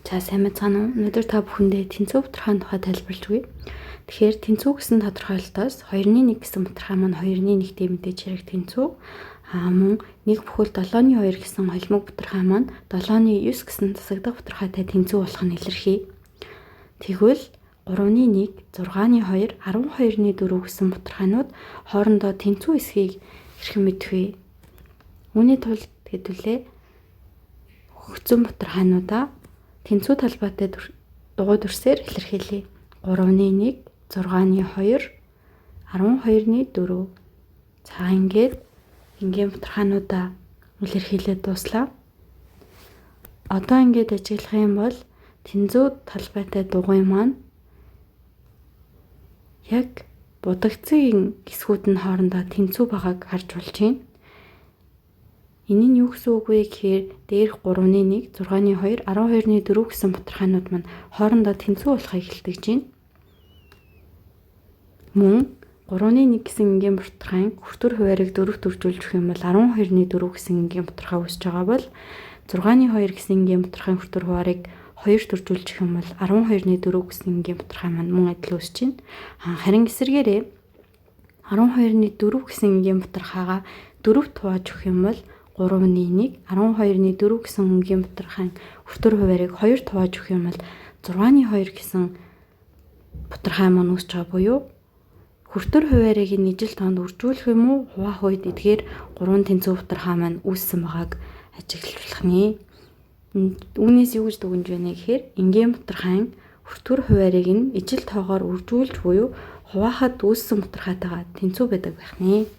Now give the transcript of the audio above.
За сайн мэцхан уу. Өнөөдөр та бүхэндээ тэнцүү бутархааны тухай тайлбарлаж өгье. Тэгэхээр тэнцүү гэсэн тодорхойлолтоос 2-1 гэсэн бутархай маань 2-1-тэй мэдээж хэрэг тэнцүү. Мөн 1 бүхэл 7-2 гэсэн холимог бутархай маань 7-9 гэсэн засагдах бутархайтай тэнцүү болох нь илэрхий. Тэгвэл 3-1, 6-2, 12-4 гэсэн бутархайнууд хоорондоо тэнцүү эсхийг хэрхэн мэдэх вэ? Үүний тулд хэдүүлээ өгсөн бутархайнуудаа тэнцүү талбайтай дугуй дүрсээр илэрхийлье. 3-1, 6-2, 12-4. За ингээд энгийн бутархайнуудаа илэрхийлээд дуслаа. Одоо ингээд ажиглах юм бол тэнцүү талбайтай дугуй маань яг будагцгийн хэсгүүд нь хоорондоо тэнцүү байгааг харж болж байна. Энэ нь юу гэсэн үг вэ гэхээр дээрх 3-1, 6-2, 12-4 гэсэн бутархайнууд маань хоорондоо тэнцүү болохыг хэлдэг чинь. Мөн 3-1 гэсэн энгийн бутархайн хүртүр хуваарийг 4-т үржүүлж өгөх юм бол 12-4 гэсэн энгийн бутархай үүсэж байгаа бол 6-2 гэсэн энгийн бутархайн хүртүр хуваарийг 2-т үржүүлж өгөх юм бол 12-4 гэсэн энгийн бутархай маань мөн адил үүсэж байна. Харин эсвэргээрээ 12-4 гэсэн энгийн бутархайгаа 4-т хувааж өгөх юм бол 3-1, 12-4 гэсэн энгийн бутархайн хүртүр хуваарийг 2-т хувааж өгөх юм бол 6-2 гэсэн бутархай маань үүсэж байгаа буюу хүртүр хуваарийг ижил тоонд үржүүлэх юм уу хуваах үед эдгээр 3 тэнцүү бутархай маань үүссэн байгааг ажиглуулах нэ. Үүнээс юу гэж дүгнэж байна гэхээр энгийн бутархайн хүртүр хуваарийг нь ижил тоогоор үржүүлж буюу хуваахад үүссэн бутархайтайгаа тэнцүү байдаг байх нэ.